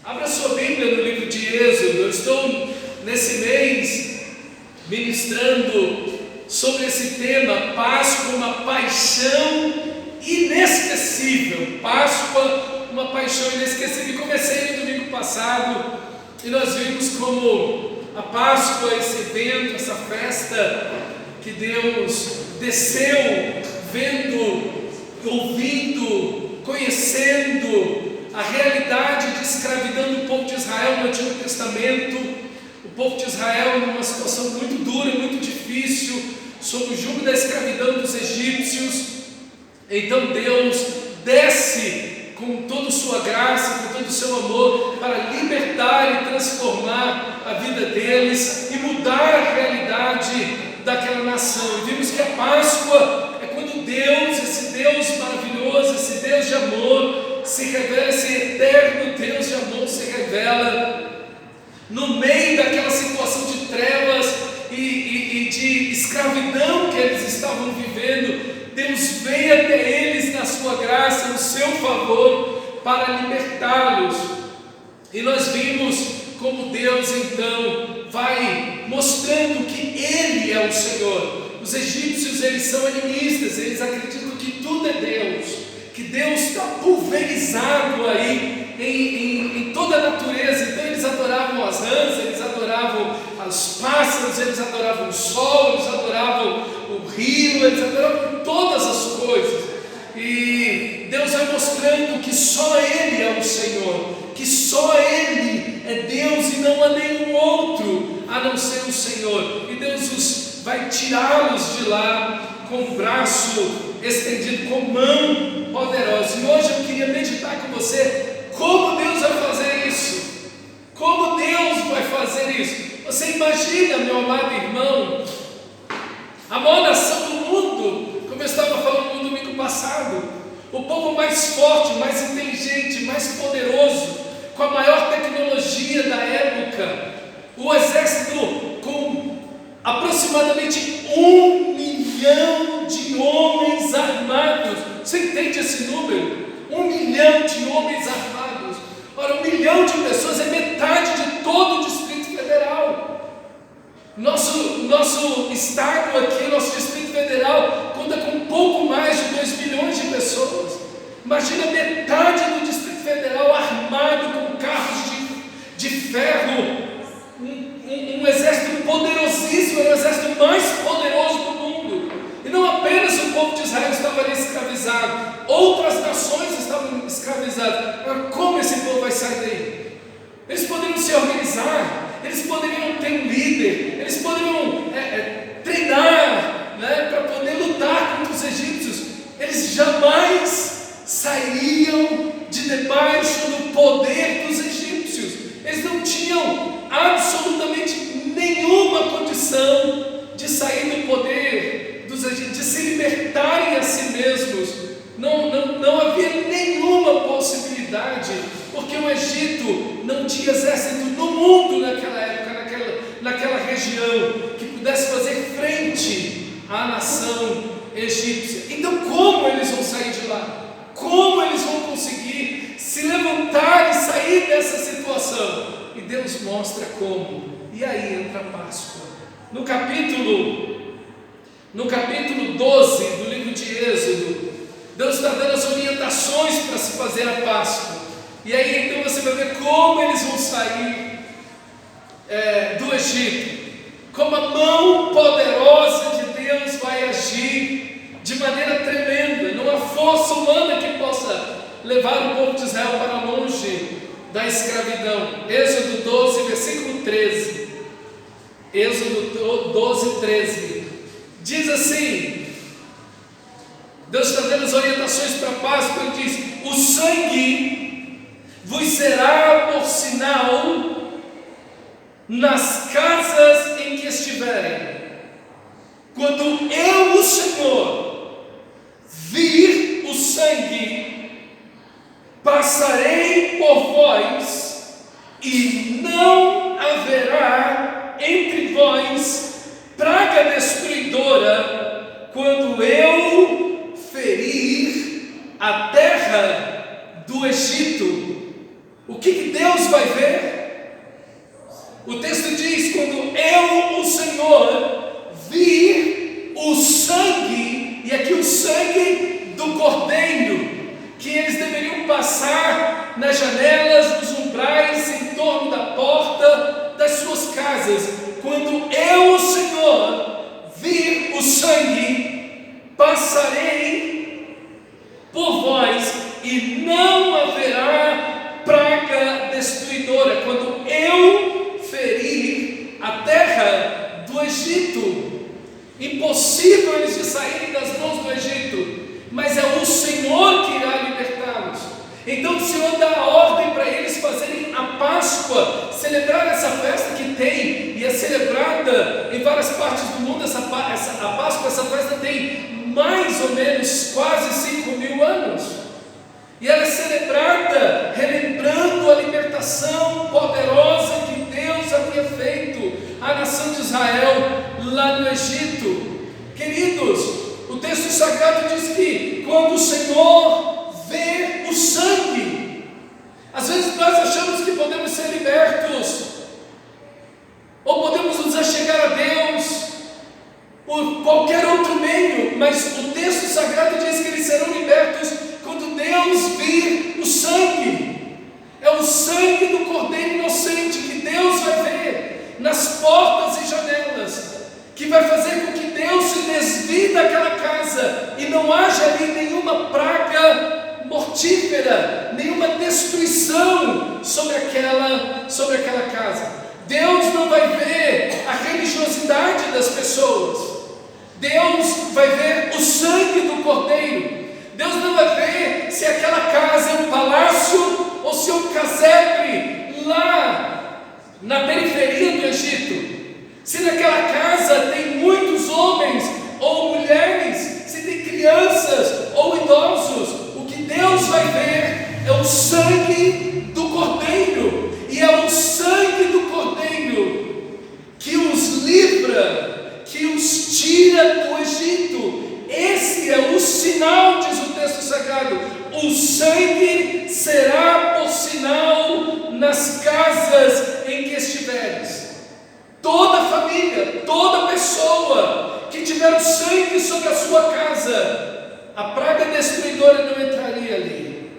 Abra sua Bíblia no livro de Êxodo. Eu estou nesse mês ministrando sobre esse tema, Páscoa, uma paixão inesquecível. Páscoa, uma paixão inesquecível. E comecei no domingo passado e nós vimos como a Páscoa, esse evento, essa festa que Deus desceu, vendo, ouvindo, conhecendo a realidade de escravidão do povo de Israel no Antigo Testamento. O povo de Israel numa situação muito dura, muito difícil, sob o jugo da escravidão dos egípcios. Então Deus desce com toda sua graça, com todo o seu amor, para libertar e transformar a vida deles e mudar a realidade daquela nação. E vimos que a Páscoa é quando Deus, esse Deus maravilhoso, esse Deus de amor, se revela, esse eterno Deus de amor se revela no meio daquela situação de trevas e de escravidão que eles estavam vivendo. Deus vem até eles na sua graça, no seu favor, para libertá-los. E nós vimos como Deus então vai mostrando que Ele é o Senhor. Os egípcios, eles são animistas, eles acreditam que tudo é Deus, que Deus está pulverizado aí em toda a natureza. Então eles adoravam as rãs, eles adoravam os pássaros, eles adoravam o sol, eles adoravam o rio, eles adoravam todas as coisas. E Deus vai mostrando que só Ele é o Senhor, que só Ele é Deus e não há nenhum outro a não ser o Senhor. E Deus vai tirá-los de lá com o braço estendido, com mão poderosa. E hoje eu queria meditar com você como Deus vai fazer isso. Como Deus vai fazer isso. Você imagina, meu amado irmão, a maior nação do mundo, como eu estava falando no domingo passado, o povo mais forte, mais inteligente, mais poderoso, com a maior tecnologia da época, o exército com aproximadamente 1 milhão de homens armados. Você entende esse número? 1 milhão de homens armados. Ora, 1 milhão de pessoas é metade de todo o Distrito Federal. Nosso estado aqui, nosso Distrito Federal, conta com um pouco mais de 2 milhões de pessoas. Imagina metade do Distrito Federal armado com carros de ferro. Um exército poderosíssimo, era o exército mais poderoso do mundo. E não apenas o povo de Israel estava ali escravizado, outras nações estavam escravizadas. Agora, como esse povo vai sair daí? Eles poderiam se organizar, eles poderiam ter um líder, eles poderiam treinar, para poder lutar contra os egípcios. Eles jamais sairiam de debaixo do poder dos egípcios. Eles não tinham absolutamente nenhuma condição de sair do poder dos egípcios, de se libertarem a si mesmos. Não havia nenhuma possibilidade, porque o Egito não tinha exército no mundo naquela época, naquela região, que pudesse fazer frente à nação egípcia. Então, como eles vão sair de lá? Como eles vão conseguir se levantar e sair dessa situação? E Deus mostra como. E aí entra a Páscoa. No capítulo 12 do livro de Êxodo, Deus está dando as orientações para se fazer a Páscoa. E aí então você vai ver como eles vão sair do Egito. Como a mão poderosa de Deus vai agir de maneira tremenda. Não há força humana que possa levar o povo de Israel para longe da escravidão. Êxodo 12, versículo 13. Êxodo 12, 13. Diz assim: Deus está dando as orientações para a Páscoa e diz: o sangue vos será por sinal nas casas em que estiverem. Quando eu, o Senhor, vir o sangue, passarei por vós, e não haverá entre vós praga destruidora, quando eu ferir a terra do Egito. O que Deus vai ver? O texto diz: quando eu, o Senhor, vi o sangue, e aqui o sangue do cordeiro, que eles deveriam passar nas janelas, nos umbrais, em torno da porta das suas casas. Quando eu, o Senhor, vir o sangue, passarei por vós e não haverá praga destruidora. Quando eu ferir a terra do Egito, impossível eles de saírem das mãos do Egito, mas é o Senhor que irá libertá-los. Então o Senhor dá a ordem para eles fazerem a Páscoa, celebrar essa festa que tem, e é celebrada em várias partes do mundo. A Páscoa, essa festa tem mais ou menos quase 5.000 anos, e ela é celebrada relembrando a libertação poderosa que Deus havia feito à nação de Israel lá no Egito. Queridos, o texto sagrado diz que quando o Senhor vê o sangue, às vezes nós achamos que podemos ser libertos, ou podemos nos achegar a Deus por qualquer outro meio, mas o texto sagrado diz que eles serão libertos quando Deus vir o sangue. É o sangue do Cordeiro inocente que Deus vai ver nas portas e janelas, que vai fazer com que Deus se desvie daquela casa e não haja ali nenhuma praga mortífera, nenhuma destruição sobre aquela casa. Deus não vai ver a religiosidade das pessoas, Deus vai ver o sangue do Cordeiro. Deus não vai ver se aquela casa é um palácio ou se é um casebre lá na periferia do Egito, se naquela casa tem muitos homens ou mulheres, se tem crianças ou idosos. O que Deus vai ver é o sangue do Cordeiro, e é o sangue do Cordeiro que os livra, que os tira do Egito. Esse é o sinal, diz o texto sagrado: o sangue será por sinal nas casas em que estiveres. Toda família, toda pessoa que tiver o sangue sobre a sua casa, a praga destruidora não entraria ali.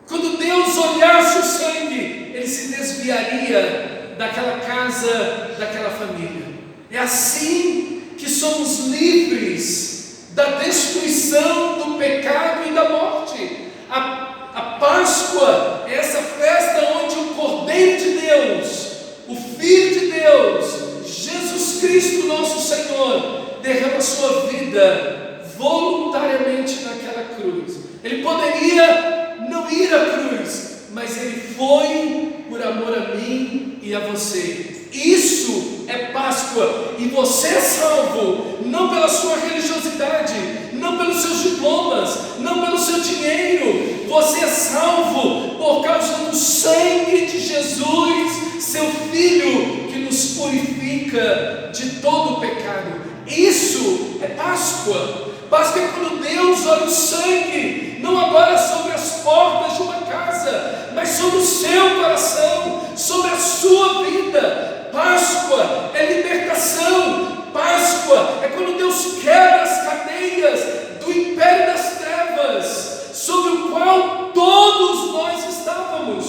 Quando Deus olhasse o sangue, ele se desviaria daquela casa, daquela família. É assim que somos livres da destruição, do pecado e da morte. A Páscoa é essa festa onde o Cordeiro de Deus, o Filho de Deus, Jesus Cristo nosso Senhor, derrama sua vida voluntariamente naquela cruz. Ele poderia não ir à cruz, mas ele foi por amor a mim e a você. Isso é Páscoa, e você é salvo não pela sua religiosidade, não pelos seus diplomas, não pelo seu dinheiro. Você é salvo por causa do sangue de Jesus, seu Filho, que nos purifica de todo o pecado. Isso é Páscoa. Páscoa é quando Deus olha o sangue, não agora sobre as portas de uma casa, mas sobre o seu coração, sobre a sua vida. Páscoa é libertação. Páscoa é quando Deus quebra as cadeias do império das trevas, sobre o qual todos nós estávamos,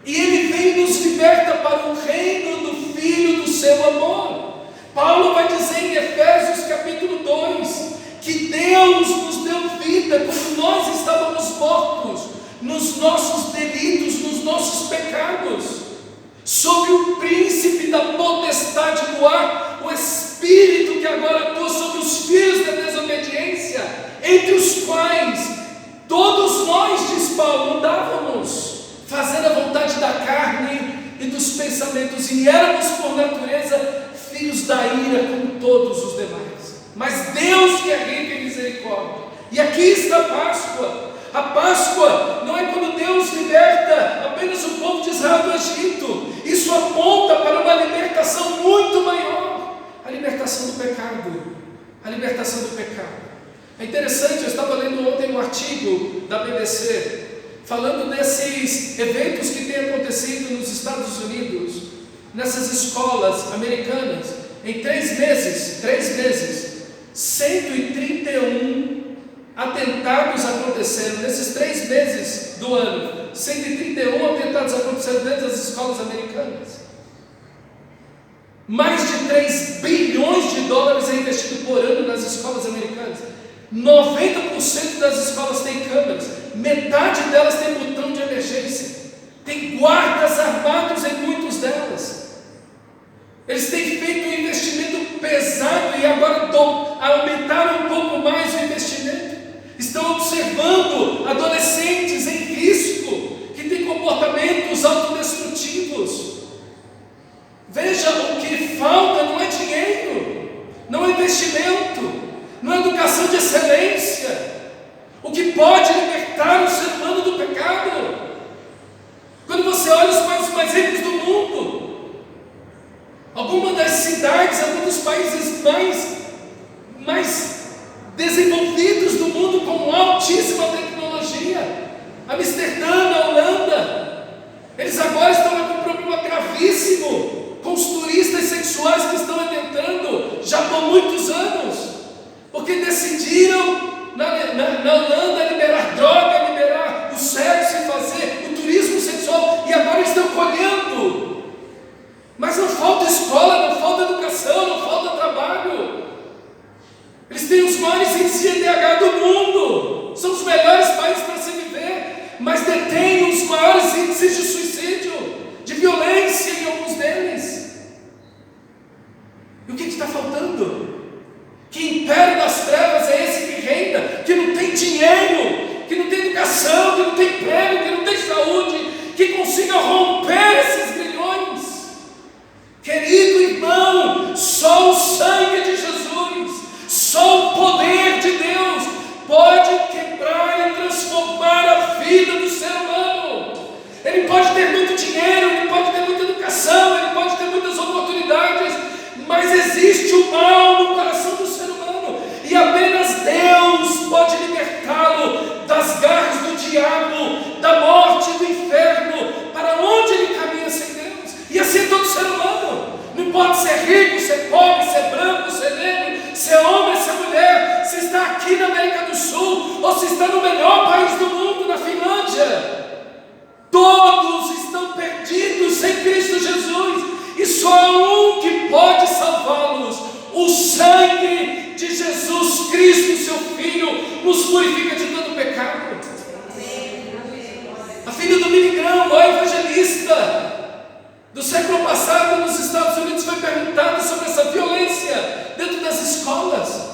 e Ele vem e nos liberta para o reino do Filho do seu amor. Paulo vai dizer em Efésios capítulo 2, que Deus nos deu vida quando nós estávamos mortos nos nossos delitos, nos nossos pecados, sobre o príncipe da potestade do ar, o espírito que agora atua sobre os filhos da desobediência, entre os quais todos nós, diz Paulo, andávamos, fazendo a vontade da carne e dos pensamentos, e éramos por natureza filhos da ira como todos os demais. Mas Deus que é rico em misericórdia, e aqui está a Páscoa. A Páscoa não é quando Deus liberta apenas o povo de Israel do Egito. Isso aponta para uma libertação muito maior, a libertação do pecado. A libertação do pecado. É interessante, eu estava lendo ontem um artigo da BBC falando desses eventos que têm acontecido nos Estados Unidos, nessas escolas americanas. Em 3 meses, 131 atentados aconteceram. Nesses 3 meses do ano, 131 atentados aconteceram dentro das escolas americanas. Mais de 3 bilhões de dólares é investido por ano nas escolas americanas. 90% das escolas têm câmeras, metade delas tem botão de emergência, tem guardas armados em muitas delas. Eles têm feito um investimento pesado e agora aumentaram um pouco mais o investimento. Estão observando adolescentes em risco, que têm comportamentos autodestrutivos. Veja, o que falta não é dinheiro, não é investimento, não é educação de excelência. O que pode libertar o ser humano do pecado? Quando você olha os países mais ricos do mundo, algumas das cidades, alguns dos países mais desenvolvidos do mundo com altíssima tecnologia, Amsterdã, na Holanda, eles agora estão com um problema gravíssimo com os turistas sexuais que estão adentrando já por muitos anos, porque decidiram na Holanda liberar droga, liberar o sexo e fazer o turismo sexual, e agora estão colhendo. Mas não falta escola, não falta educação, não falta trabalho. Eles têm os maiores índices de IDH do mundo, são os melhores países para se viver, mas detêm os maiores índices de suicídio, de violência em alguns deles. E o que está faltando? Que império das trevas é esse que reina, que não tem dinheiro, que não tem educação, que não tem emprego, que não tem saúde, que consiga romper esses grilhões? Querido irmão, só o sangue de Jesus, só o poder de Deus pode quebrar e transformar a vida do ser humano. Ele pode ter muito dinheiro, ele pode ter muita educação, ele pode ter muitas oportunidades, mas existe o mal no coração do ser humano, e apenas Deus pode libertá-lo das garras do diabo, da morte, do inferno, para onde ele caminha sem Deus. E assim é todo ser humano, não importa se é rico, se é pobre, se é branco, se é negro, se é homem, se é mulher, se está aqui na América do Sul, ou se está no melhor país do mundo, na Finlândia. Todos estão perdidos sem Cristo Jesus, e só há um que pode salvá-los: o sangue de Jesus Cristo, seu Filho, nos purifica de todo pecado. A filha do Billy Graham, o evangelista do século passado nos Estados Unidos, foi perguntada sobre essa violência dentro das escolas.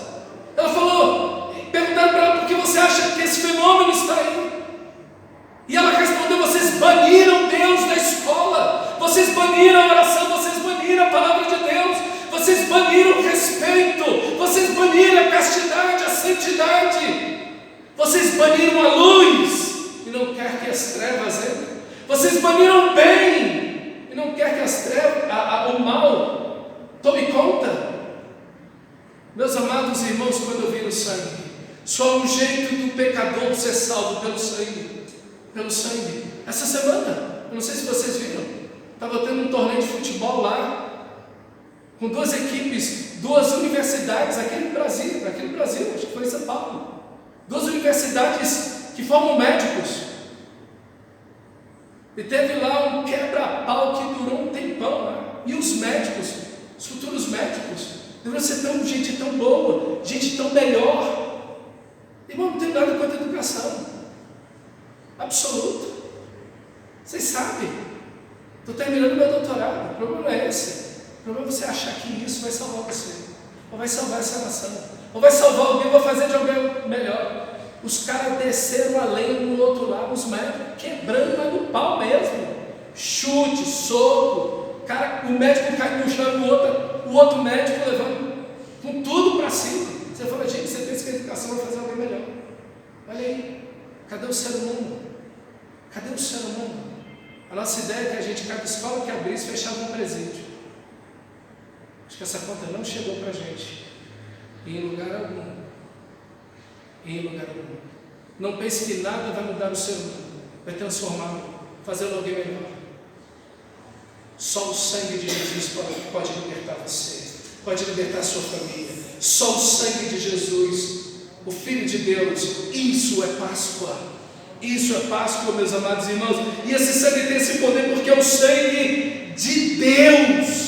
Ela falou, perguntaram para ela: por que você acha que esse fenômeno está aí? E ela respondeu: vocês baniram Deus da escola, vocês baniram a oração, vocês baniram a palavra de Deus, vocês baniram o respeito, vocês baniram a castidade, a santidade, vocês baniram a luz e não quer que as trevas entrem, vocês baniram o bem e não quer que as trevas, o mal tome conta. Meus amados irmãos, quando eu vi o sangue, só há um jeito do pecador ser salvo: pelo sangue. Pelo sangue. Essa semana, eu não sei se vocês viram, estava tendo um torneio de futebol lá, com 2 equipes, 2 universidades, aqui no Brasil, acho que foi em São Paulo, 2 universidades que formam médicos, e teve lá um quebra-pau que durou um tempão lá, e os médicos, os futuros médicos, deveriam ser gente tão boa, gente tão melhor. Irmão, não tem nada contra a educação absoluto. Vocês sabem, estou terminando meu doutorado. O problema não é esse. O problema é você achar que isso vai salvar você, ou vai salvar essa nação, ou vai salvar alguém, ou vai fazer de alguém melhor. Os caras desceram a lenha no outro lado, os médicos quebrando, mas no pau mesmo, chute, soco, o médico cai no chão, o outro médico levando com tudo para cima. Você fala: gente, você pensa que a educação vai fazer alguém melhor? Olha aí, cadê o ser humano? Cadê o ser humano? A nossa ideia é que cada escola que abrisse, fechava um presídio. Acho que essa conta não chegou para a gente, em lugar algum. Não pense que nada vai mudar o ser humano. vai transformá-lo, fazê-lo alguém melhor. Só o sangue de Jesus pode libertar você, pode libertar a sua família. Só o sangue de Jesus, o Filho de Deus. Isso é Páscoa. Isso é Páscoa, meus amados irmãos. E esse sangue tem esse poder porque é o sangue de Deus.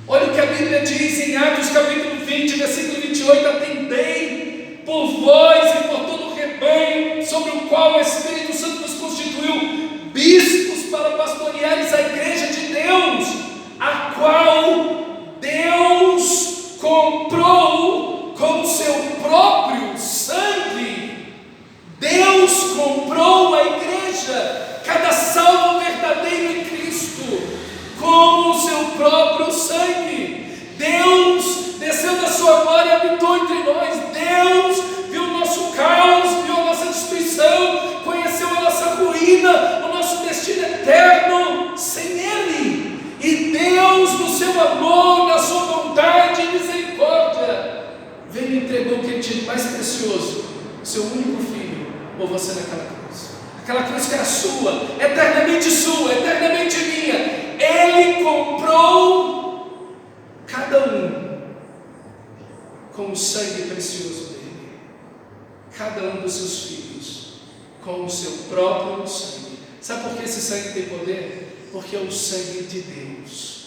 Olha o que a Bíblia diz em Atos capítulo 20, versículo 28. Atendei por vós e por todo o rebanho sobre o qual o Espírito Santo nos constituiu bispos para pastoreares a igreja de Deus, a qual Deus comprou com o seu próprio sangue. Deus comprou a igreja, cada salvo verdadeiro em Cristo, com o seu próprio sangue. Deus desceu da sua glória e habitou entre nós. Deus viu o nosso caos, viu a nossa destruição, conheceu a nossa ruína, o nosso destino eterno sem Ele. E Deus, no seu amor, na sua bondade e misericórdia, veio e entregou o que Ele tinha de mais precioso, o seu único Filho, por você naquela cruz. Aquela cruz que era sua, eternamente minha. Ele comprou cada um com o sangue precioso dele, cada um dos seus filhos com o seu próprio sangue. Sabe por que esse sangue tem poder? Porque é o sangue de Deus,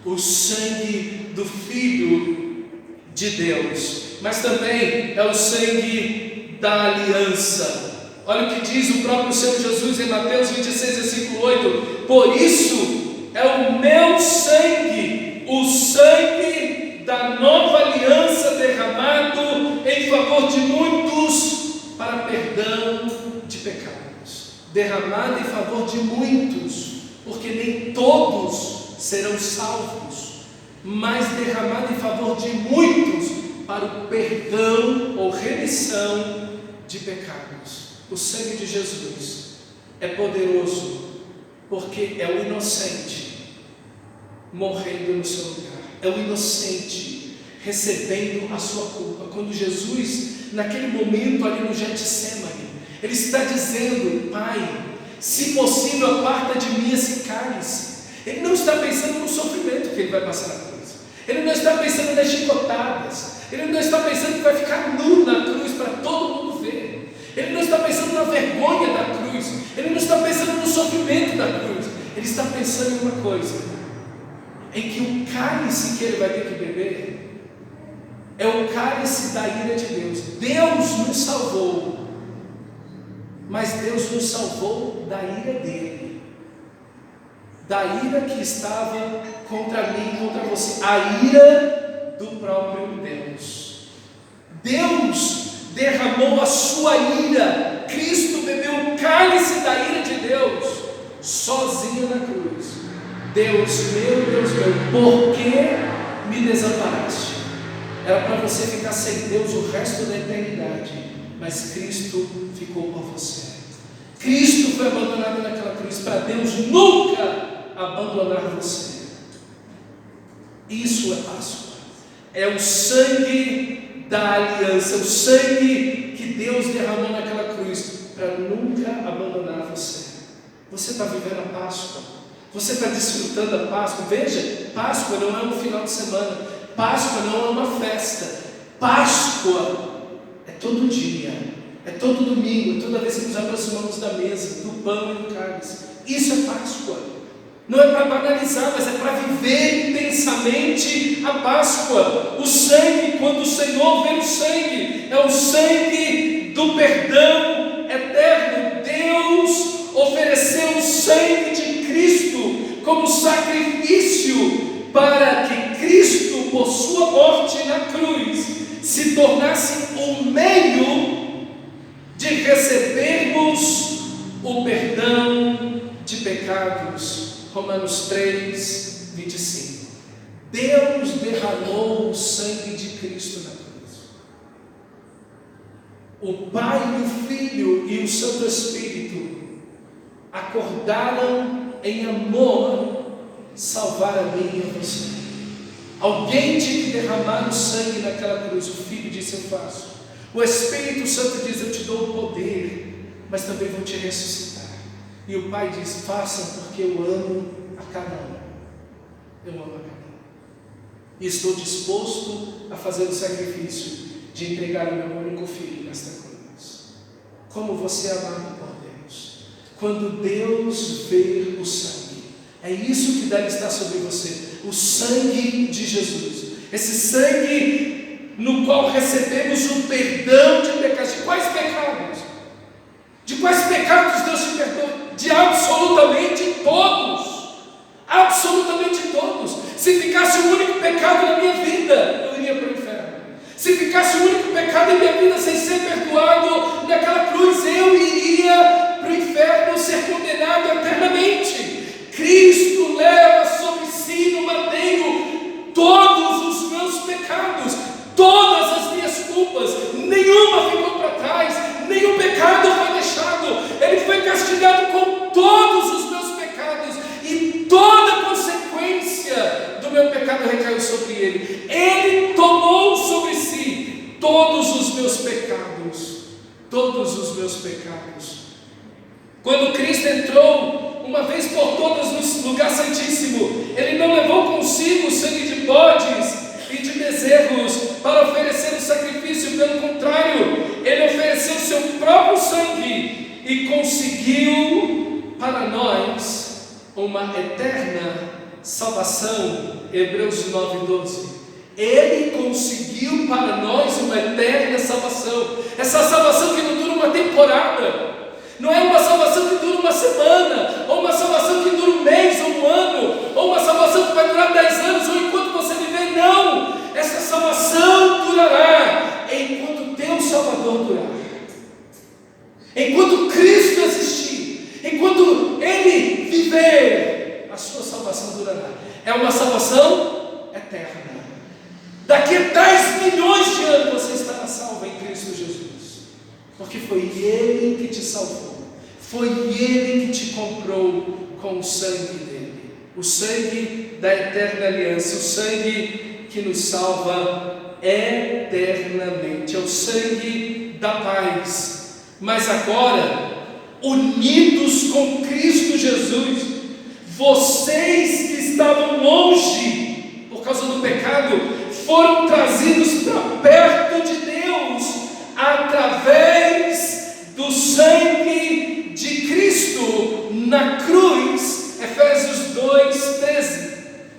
o sangue do Filho de Deus, mas também é o sangue da aliança. Olha o que diz o próprio Senhor Jesus em Mateus 26, versículo 8: por isso é o meu sangue, o sangue da nova aliança derramado em favor de muitos para perdão de pecados. Derramado em favor de muitos, porque nem todos serão salvos, mas derramado em favor de muitos para o perdão ou remissão de pecados. O sangue de Jesus é poderoso, porque é o inocente morrendo no seu lugar, é o inocente recebendo a sua culpa. Quando Jesus, naquele momento ali no Getsemane, Ele está dizendo: Pai, se possível aparta de mim esse cálice. Ele não está pensando no sofrimento que Ele vai passar na cruz, Ele não está pensando nas chicotadas, Ele não está pensando que vai ficar nu na cruz para todo mundo ver, Ele não está pensando na vergonha da cruz, Ele não está pensando no sofrimento da cruz. Ele está pensando em uma coisa, em que o cálice que Ele vai ter que beber é o cálice da ira de Deus. Deus nos salvou, mas Deus nos salvou da ira dele, da ira que estava contra mim, contra você, a ira do próprio Deus. Deus derramou a sua ira, Cristo bebeu o cálice da ira de Deus, sozinho na cruz. Deus meu, por que me desamparaste? Era para você ficar sem Deus o resto da eternidade, mas Cristo ficou por você. Cristo foi abandonado naquela cruz para Deus nunca abandonar você. Isso é Páscoa, é o sangue da aliança, o sangue que Deus derramou naquela cruz para nunca abandonar você. Você está vivendo a Páscoa? Você está desfrutando a Páscoa? Veja, Páscoa não é um final de semana, Páscoa não é uma festa, Páscoa é todo dia, é todo domingo, é toda vez que nos aproximamos da mesa, do pão e do cálice. Isso é Páscoa. Não é para banalizar, mas é para viver intensamente a Páscoa. O sangue, quando o Senhor vê o sangue, é o sangue do perdão eterno. Deus ofereceu o sangue de Cristo como sacrifício para que Cristo, por sua morte na cruz, se tornasse um meio de recebermos o perdão de pecados. Romanos 3, 25. Deus derramou o sangue de Cristo na cruz. O Pai, o Filho e o Santo Espírito acordaram em amor salvar a mim e a você. Alguém tinha que derramar o sangue naquela cruz. O Filho disse: eu faço. O Espírito Santo diz: eu te dou o poder, mas também vou te ressuscitar. E o pai diz: façam, porque eu amo a cada um. Eu amo a cada um. E estou disposto a fazer o sacrifício de entregar o meu único filho nesta cruz. Como você é amado por Deus. Quando Deus vê o sangue, é isso que deve estar sobre você. O sangue de Jesus. Esse sangue no qual recebemos o perdão de pecados. De quais pecados? De quais pecados Deus te perdoa? De absolutamente todos. Absolutamente todos. Se ficasse o único pecado na minha vida, eu iria para o inferno. Se ficasse o único pecado em minha vida sem ser perdoado naquela cruz, eu iria para o inferno ser condenado eternamente. Cristo leva sobre si no madeiro todos os meus pecados, todas as minhas culpas, nenhuma ficou para trás, nenhum pecado foi deixado. Ele foi castigado com todos os meus pecados e toda a consequência do meu pecado recaiu sobre ele. Ele tomou sobre si todos os meus pecados, todos os meus pecados. Quando Cristo entrou uma vez por todas no lugar santíssimo, ele não levou consigo o sangue de bodes e de bezerros para oferecer o sacrifício. Pelo contrário, ele ofereceu seu próprio sangue e conseguiu para nós uma eterna salvação. Hebreus 9:12. Ele conseguiu para nós uma eterna salvação. Essa salvação que não dura uma temporada, não é uma salvação que dura uma semana, ou uma salvação que dura um mês, ou um ano, ou uma salvação que vai durar 10 anos, ou enquanto você viver. Não! Essa salvação durará enquanto teu Salvador durar. Enquanto Cristo existir, enquanto Ele viver, a sua salvação durará. É uma salvação eterna. Daqui a 10 milhões de anos você estará salvo em Cristo Jesus. Porque foi Ele que te salvou. Foi Ele que te comprou com o sangue dele. O sangue da eterna aliança. O sangue que nos salva eternamente. É o sangue da paz. Mas agora, unidos com Cristo Jesus, vocês que estavam longe por causa do pecado, foram trazidos para perto de Deus através do sangue de Cristo na cruz. Efésios 2:13.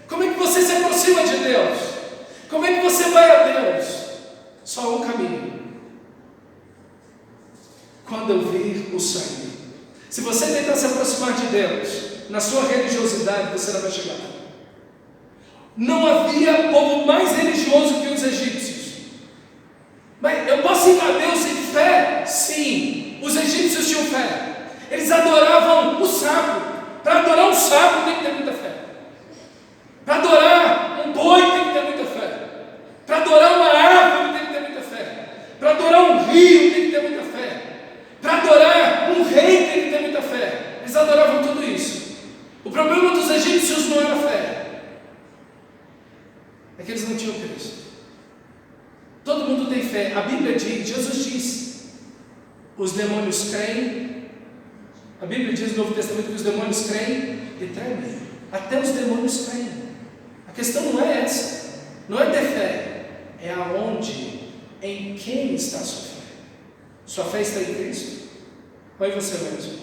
Como é que você se aproxima de Deus? Como é que você vai a Deus? Só um caminho: quando eu vir o sangue. Se você tentar se aproximar de Deus na sua religiosidade, você não vai chegar. Não havia povo mais religioso que os egípcios. Mas eu posso ir a Deus em fé? Sim. Os egípcios tinham fé. Eles adoravam o sapo. Para adorar um sapo tem que ter muita fé. Para adorar um boi tem que ter muita fé. Para adorar uma árvore tem que ter muita fé. Para adorar um rio tem que ter muita fé. Para adorar um rei tem que ter muita fé. Eles adoravam tudo isso. O problema dos egípcios não era a fé, é que eles não tinham Cristo. Todo mundo tem fé. A Bíblia diz, Jesus diz, os demônios creem. A Bíblia diz no Novo Testamento que os demônios creem e tremem. Até os demônios creem. A questão não é essa. Não é ter fé. É aonde, em quem está a sua fé. Sua fé está em Cristo? Ou em você mesmo?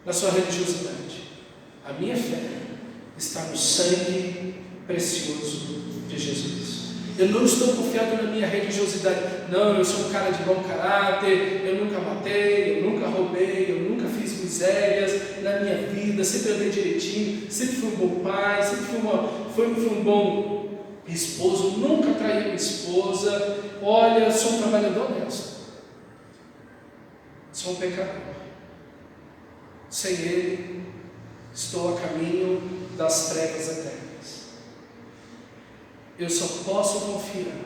Na sua religiosidade? A minha fé está no sangue precioso de Jesus. Eu não estou confiado na minha religiosidade. Não, eu sou um cara de bom caráter, eu nunca matei, eu nunca roubei, eu nunca fiz misérias na minha vida, sempre andei direitinho, sempre fui um bom pai, sempre fui um bom esposo, nunca traí minha esposa. Olha, eu sou um trabalhador honesto, sou um pecador. Sem Ele, estou a caminho das trevas eternas. Eu só posso confiar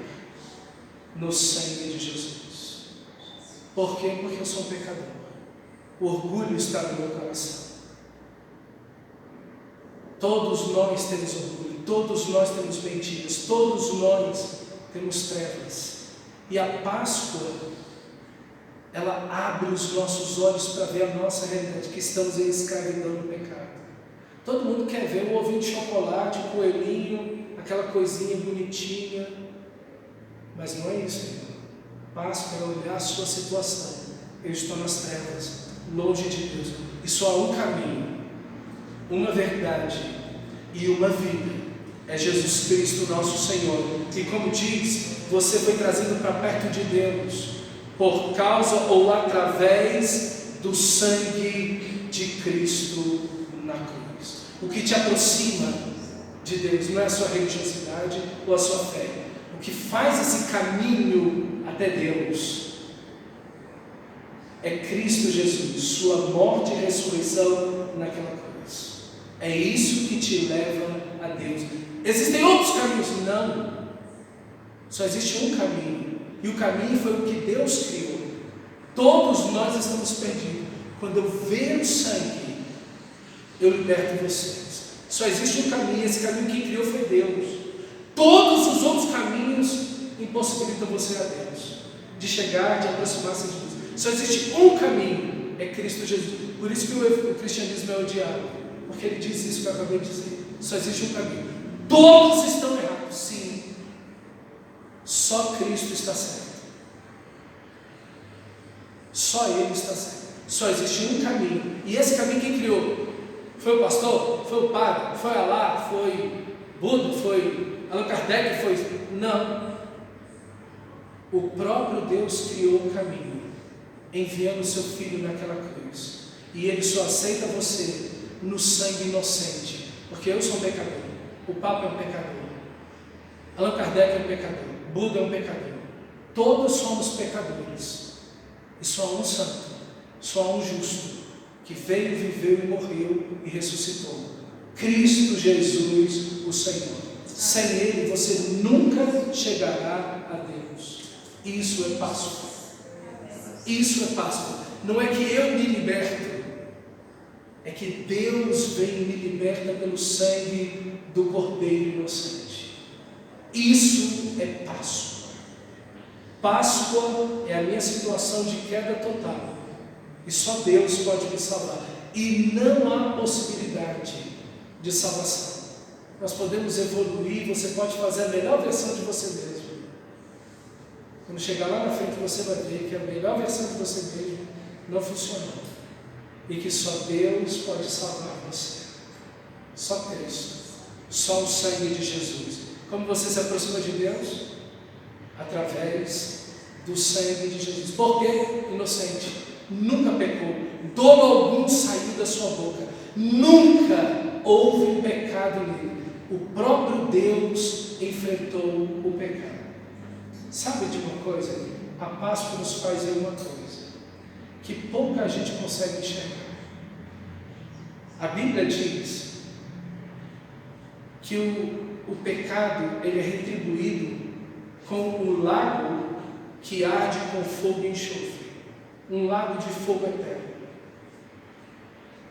no sangue de Jesus. Por quê? Porque eu sou um pecador. O orgulho está no meu coração. Todos nós temos orgulho, todos nós temos mentiras, todos nós temos trevas. E a Páscoa ela abre os nossos olhos para ver a nossa realidade, que estamos em escravidão do pecado. Todo mundo quer ver um ovinho de chocolate, um coelhinho, aquela coisinha bonitinha, mas não é isso, irmão. Páscoa é olhar a sua situação. Eu estou nas trevas, longe de Deus, e só há um caminho, uma verdade e uma vida. É Jesus Cristo, nosso Senhor. E como diz, você foi trazido para perto de Deus por causa ou através do sangue de Cristo na cruz. O que te aproxima de Deus não é a sua religiosidade ou a sua fé. O que faz esse caminho até Deus é Cristo Jesus, sua morte e ressurreição naquela cruz. É isso que te leva a Deus. Existem outros caminhos? Não. Só existe um caminho. E o caminho foi o que Deus criou. Todos nós estamos perdidos. Quando eu ver o sangue, eu liberto vocês. Só existe um caminho. E esse caminho quem criou foi Deus. Todos os outros caminhos impossibilitam você a Deus, de chegar, de aproximar-se de Deus. Só existe um caminho, é Cristo Jesus. Por isso que o cristianismo é odiado, porque ele diz isso que eu acabei de dizer. Só existe um caminho. Todos estão errados, sim. Só Cristo está certo. Só Ele está certo. Só existe um caminho. E esse caminho quem criou? Foi o pastor? Foi o padre? Foi Alá? Foi Buda? Foi Allan Kardec? Foi... Não. O próprio Deus criou um caminho, enviando o seu Filho naquela cruz. E Ele só aceita você no sangue inocente. Porque eu sou um pecador. O Papa é um pecador. Allan Kardec é um pecador. Buda é um pecador. Todos somos pecadores. E só há um santo, só há um justo, que veio, viveu e morreu e ressuscitou. Cristo Jesus, o Senhor. Sem Ele você nunca chegará a Deus. Isso é Páscoa. Isso é Páscoa. Não é que eu me liberto, é que Deus vem e me liberta pelo sangue do Cordeiro inocente. Isso é Páscoa. Páscoa é a minha situação de queda total. E só Deus pode me salvar. E não há possibilidade de salvação. Nós podemos evoluir, você pode fazer a melhor versão de você mesmo. Quando chegar lá na frente você vai ver que a melhor versão de você mesmo não funcionou. E que só Deus pode salvar você. Só Cristo. Só o sangue de Jesus. Como você se aproxima de Deus? Através do sangue de Jesus. Por quê? Inocente. Nunca pecou. Dolo algum saiu da sua boca. Nunca houve pecado nele. O próprio Deus enfrentou o pecado. Sabe de uma coisa? A Páscoa nos faz ver uma coisa que pouca gente consegue enxergar. A Bíblia diz que o pecado ele é retribuído com o lago que arde com fogo e enxofre, um lago de fogo eterno.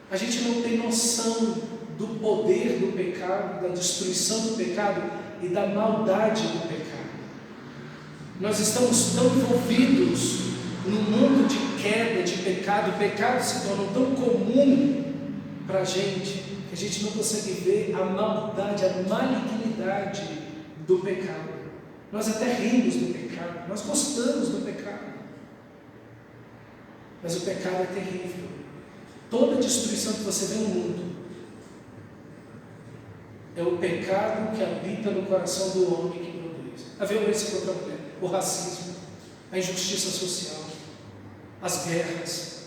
A gente não tem noção do poder do pecado, da destruição do pecado e da maldade do pecado. Nós estamos tão envolvidos num mundo de queda, de pecado. O pecado se tornou tão comum para a gente que a gente não consegue ver a maldade, a malignidade do pecado. Nós até rimos do pecado, nós gostamos do pecado, mas o pecado é terrível. Toda destruição que você vê no mundo é o pecado que habita no coração do homem que produz. A violência contra a mulher, o racismo, a injustiça social, as guerras,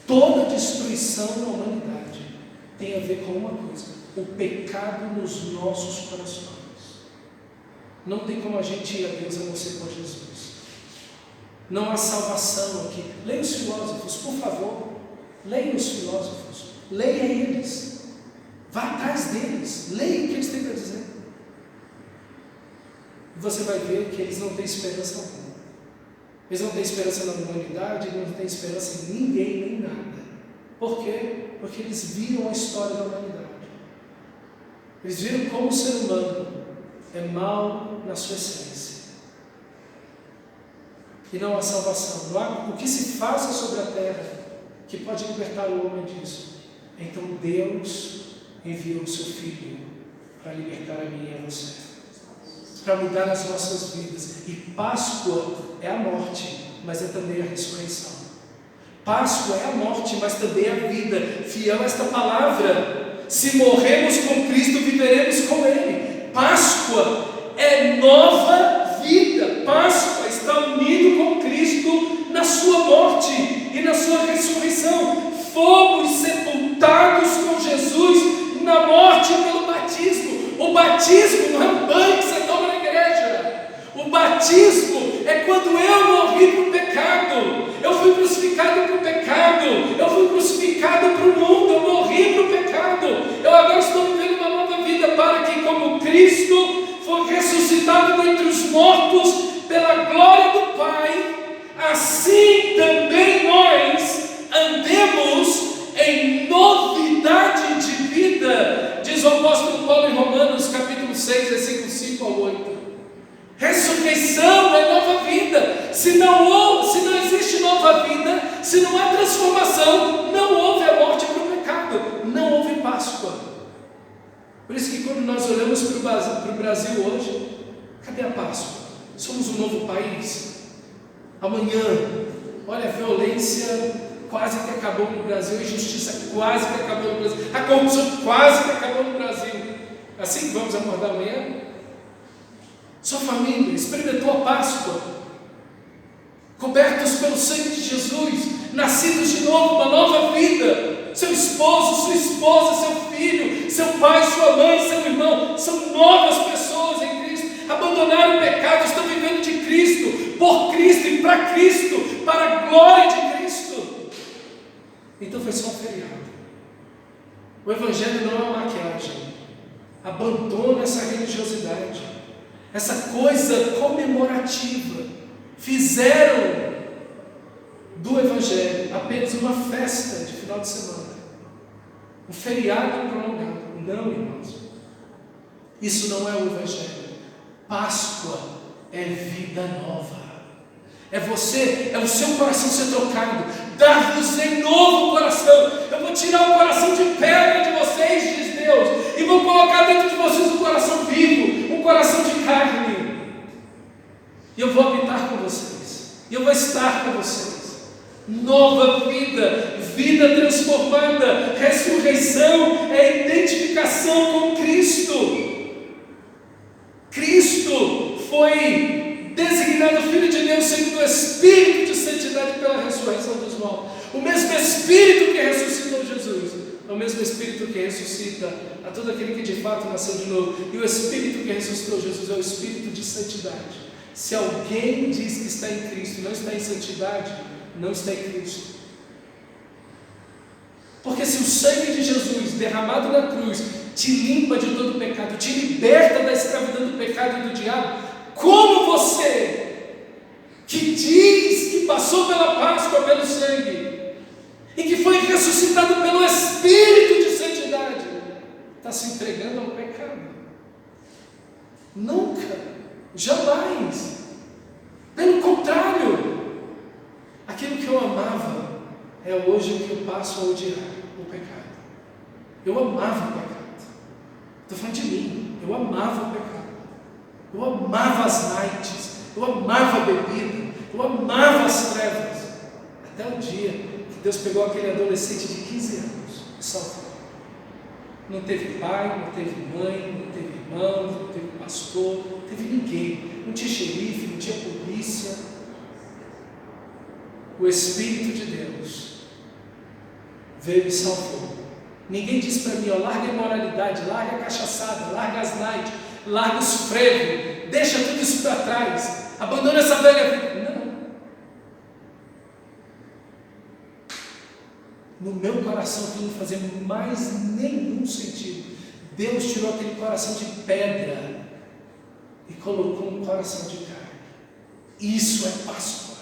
toda destruição na humanidade tem a ver com uma coisa: o pecado nos nossos corações. Não tem como a gente ir a Deus a não ser por Jesus. Não há salvação aqui. Leia os filósofos, por favor. Leia os filósofos. Leia eles. Vá atrás deles. Leia o que eles têm para dizer. E você vai ver que eles não têm esperança alguma. Eles não têm esperança na humanidade, não têm esperança em ninguém, nem nada. Por quê? Porque eles viram a história da humanidade. Eles viram como o ser humano é mau na sua essência. e não há salvação. Não há o que se faça sobre a terra que pode libertar o homem disso. Então Deus enviou o seu Filho para libertar a mim e a você, para mudar as nossas vidas. E Páscoa é a morte, mas é também a ressurreição. Páscoa é a morte, mas também a vida. Fiel a esta palavra: se morremos com Cristo, viveremos com Ele. Páscoa é nova vida. Páscoa está unido com Cristo na sua morte e na sua ressurreição. Fomos sepultados com Jesus na morte pelo batismo. O batismo não é um banho que você toma na igreja. O batismo é quando eu morri para o pecado. Eu fui crucificado para o pecado. Eu fui crucificado para o mundo. Eu morri para o pecado. Eu agora estou vivendo uma nova vida, para que, como Cristo foi ressuscitado dentre os mortos pela glória do Pai, assim também nós andemos em novidade de vida, diz o apóstolo Paulo em Romanos capítulo 6, versículos 5 ao 8. Ressurreição é nova vida. Se não existe nova vida, se não há transformação, não houve a morte para o pecado, não houve Páscoa. Por isso que quando nós olhamos para o Brasil hoje, cadê a Páscoa? Somos um novo país. Amanhã, olha, a violência quase que acabou no Brasil, a injustiça quase que acabou no Brasil, a corrupção quase que acabou no Brasil. Assim que vamos acordar amanhã? Sua família experimentou a Páscoa, cobertos pelo sangue de Jesus, nascidos de novo, uma nova vida. Seu esposo, sua esposa, seu filho, seu pai, sua mãe, seu irmão, são novas pessoas em Cristo. Abandonaram o pecado, estão vivendo de Cristo, por Cristo e para Cristo, para a glória de Cristo. Então foi só um feriado. O Evangelho não é uma maquiagem. Abandona essa religiosidade, essa coisa comemorativa. Fizeram do Evangelho apenas uma festa de final de semana, um feriado prolongado. Não, irmãos, isso não é o Evangelho. Páscoa é vida nova. É você, é o seu coração ser trocado, dar-vos em novo coração. Eu vou tirar o coração de pedra de vocês, diz Deus, e vou colocar dentro de vocês um coração vivo, um coração de carne. E eu vou habitar com vocês, e eu vou estar com vocês. Nova vida, vida transformada. Ressurreição é identificação com Cristo. Cristo foi designado Filho de Deus segundo o Espírito de santidade pela ressurreição dos mortos. O mesmo Espírito que ressuscitou Jesus é o mesmo Espírito que ressuscita a todo aquele que de fato nasceu de novo. E o Espírito que ressuscitou Jesus é o Espírito de santidade. Se alguém diz que está em Cristo e não está em santidade, não está em Cristo. Porque se o sangue de Jesus derramado na cruz te limpa de todo pecado, te liberta da escravidão do pecado e do diabo, como você, que diz que passou pela Páscoa pelo sangue e que foi ressuscitado pelo Espírito de santidade, está se entregando ao pecado? Nunca, jamais. Pelo contrário, aquilo que eu amava é hoje o que eu passo a odiar: o pecado. Eu amava o pecado. Estou falando de mim. Eu amava o pecado. Eu amava as nights. Eu amava a bebida. Eu amava as trevas. Até o dia que Deus pegou aquele adolescente de 15 anos e salvou. Não teve pai, não teve mãe, não teve irmão, não teve pastor, não teve ninguém. Não tinha xerife, não tinha polícia. O Espírito de Deus veio e salvou. Ninguém disse para mim: ó, larga a imoralidade, larga a cachaçada, larga as nights, larga os frevos, deixa tudo isso para trás, abandona essa velha vida. Não. No meu coração aquilo não fazia mais nenhum sentido. Deus tirou aquele coração de pedra e colocou um coração de carne. Isso é Páscoa.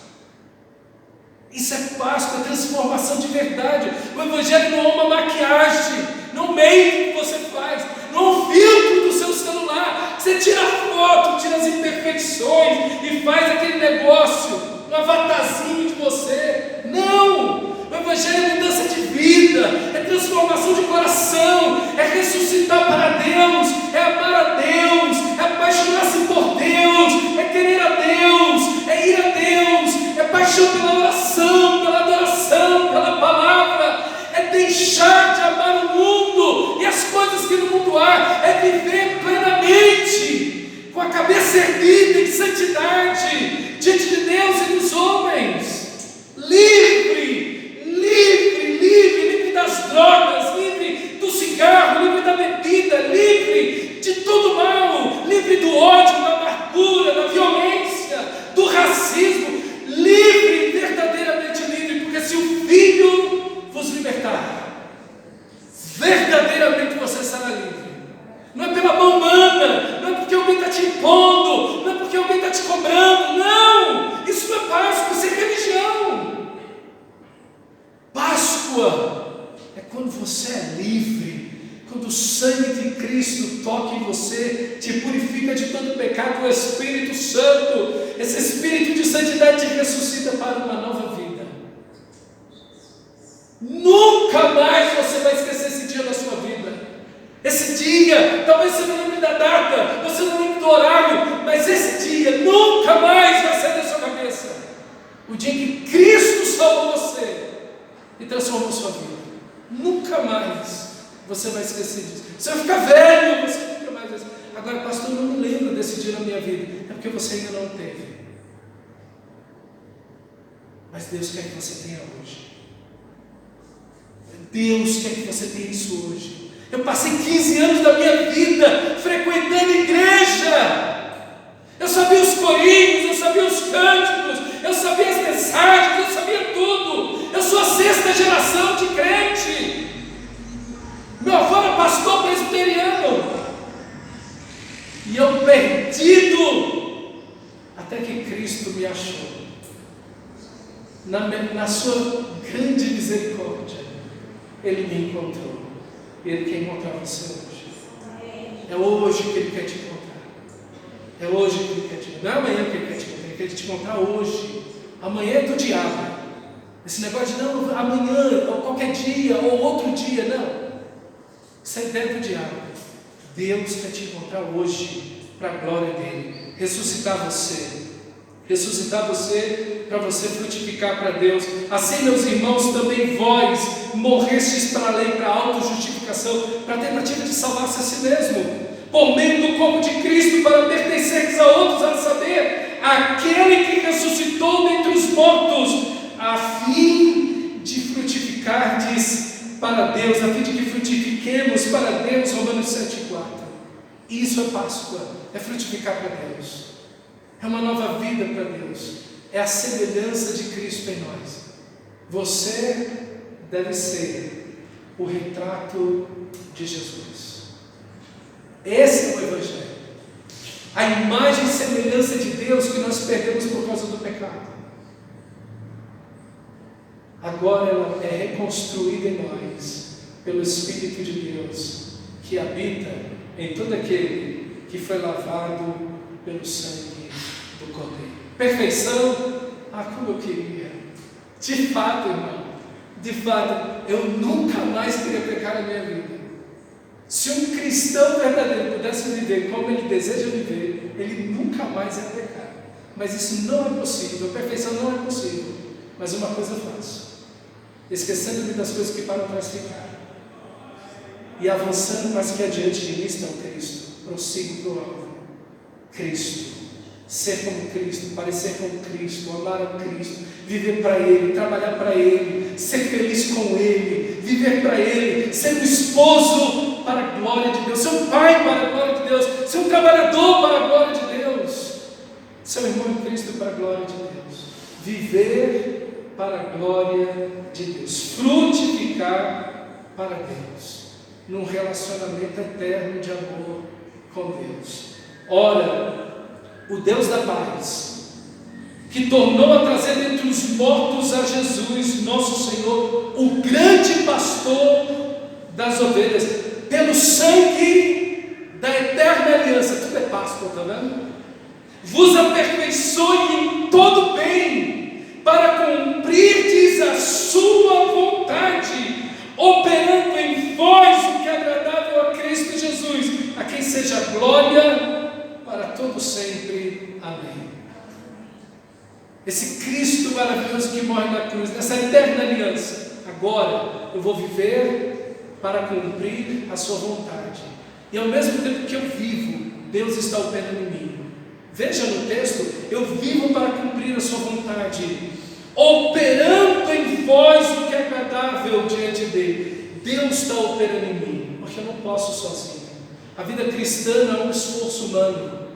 Isso é Páscoa, é transformação de verdade. O Evangelho não é uma maquiagem, não meio que você faz, não é um filtro do seu celular. Você tira a foto, tira as imperfeições e faz aquele negócio. um avatazinho de você. Não! O Evangelho é mudança de vida, é transformação de coração, é ressuscitar para Deus, é amar a Deus, é apaixonar-se por Deus, é querer a Deus, é ir a Deus, é paixão pela oração, pela adoração, pela palavra, é deixar de amar o mundo e as coisas que no mundo há, é viver plenamente, com a cabeça erguida em santidade, diante de Deus e dos homens, livre das drogas, livre do cigarro, livre da bebida, livre de todo mal, livre do ódio, da amargura, da violência, do racismo, livre, verdadeiramente livre, porque se o Filho vos libertar, verdadeiramente você será livre. Não é pela mão humana, não é porque alguém está te impondo, não é porque alguém está te cobrando, não! Isso não é Páscoa, isso é religião. Páscoa é quando você é livre, quando o sangue de Cristo toca em você, te purifica de todo pecado, o Espírito Santo, esse Espírito de santidade te ressuscita para uma nova vida. Nunca mais você vai esquecer esse dia da sua vida. Esse dia, talvez você não lembre da data, você não lembre do horário, mas esse dia nunca mais vai sair da sua cabeça. O dia em que Cristo salvou você e transformou sua vida. Nunca mais você vai esquecer disso. Você vai ficar velho, você nunca mais vai esquecer. Agora, pastor, eu não me lembro desse dia na minha vida. É porque você ainda não teve. Mas Deus quer que você tenha hoje. Deus quer que você tenha isso hoje. Eu passei 15 anos da minha vida frequentando igreja. Eu sabia os corinhos, eu sabia os cânticos, eu sabia as mensagens, eu sabia tudo. Eu sou a 6ª geração de crente. Meu avô era pastor presbiteriano. E eu perdido, até que Cristo me achou. Na sua grande misericórdia, Ele me encontrou. E Ele quer encontrar você hoje. É hoje que Ele quer te encontrar. É hoje que Ele quer te encontrar. Não é amanhã que Ele quer te encontrar, Ele quer te encontrar hoje. Amanhã é do diabo. Esse negócio de não, amanhã, ou qualquer dia, ou outro dia, não. Isso é ideia do diabo. Deus quer te encontrar hoje, para a glória dEle. Ressuscitar você. Ressuscitar você, para você frutificar para Deus. Assim, meus irmãos, também vós morrestes para a lei, para a autojustificação, para a tentativa de salvar-se a si mesmo, por meio do corpo de Cristo, para pertenceres a outros, a saber, aquele que ressuscitou dentre os mortos, a fim de frutificardes para Deus, a fim de que frutifiquemos para Deus. Romanos 7,4. Isso é Páscoa, é frutificar para Deus, é uma nova vida para Deus, é a semelhança de Cristo em nós. Você deve ser o retrato de Jesus. Esse é o Evangelho, a imagem e semelhança de Deus que nós perdemos por causa do pecado. Agora ela é reconstruída em nós pelo Espírito de Deus que habita em todo aquele que foi lavado pelo sangue do Cordeiro. Perfeição? Ah, como eu queria! De fato, irmão, de fato, eu nunca mais queria pecar na minha vida. Se um cristão verdadeiro pudesse viver como ele deseja viver, ele nunca mais ia pecar. Mas isso não é possível, a perfeição não é possível. Mas uma coisa eu faço: esquecendo-me das coisas que para trás ficaram e avançando mais que adiante de mim está o Cristo. Prossigo para o alvo. Cristo, ser como Cristo, parecer como Cristo, amar a Cristo, viver para Ele, trabalhar para Ele, ser feliz com Ele, viver para Ele, ser um esposo para a glória de Deus, ser um pai para a glória de Deus, ser um trabalhador para a glória de Deus, ser um irmão em Cristo para a glória de Deus, viver para a glória de Deus, frutificar para Deus, num relacionamento eterno de amor com Deus. Ora, o Deus da paz, que tornou a trazer dentre os mortos a Jesus, nosso Senhor, o grande pastor das ovelhas, pelo sangue da eterna aliança, tudo é Páscoa, está vendo? Vos aperfeiçoe em todo bem, para cumprirdes a sua vontade, operando em vós o que é agradável a Cristo Jesus, a quem seja glória para todo sempre. Amém. Esse Cristo maravilhoso que morre na cruz, nessa eterna aliança, agora eu vou viver para cumprir a sua vontade, e ao mesmo tempo que eu vivo, Deus está operando em mim. Veja no texto, eu vivo para cumprir a sua vontade, operando em vós o que é agradável diante dele. Deus está operando em mim, porque eu não posso sozinho. A vida cristã não é um esforço humano,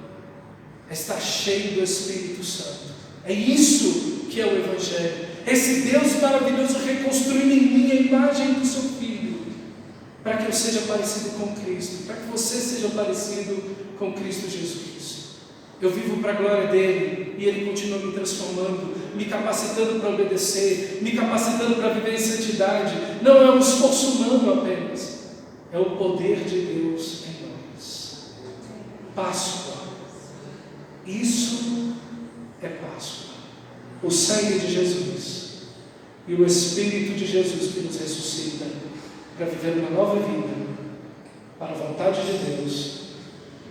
é estar cheio do Espírito Santo. É isso que é o Evangelho. Esse Deus maravilhoso reconstruindo em mim a imagem do seu Filho, para que eu seja parecido com Cristo, para que você seja parecido com Cristo Jesus. Eu vivo para a glória dele, e ele continua me transformando, me capacitando para obedecer, me capacitando para viver em santidade. Não é um esforço humano apenas, é o poder de Deus em nós. Páscoa, isso é Páscoa. O sangue de Jesus e o Espírito de Jesus que nos ressuscita para viver uma nova vida, para a vontade de Deus,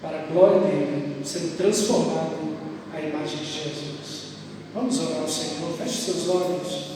para a glória dele, sendo transformado à imagem de Jesus. Vamos orar ao Senhor. Feche seus olhos.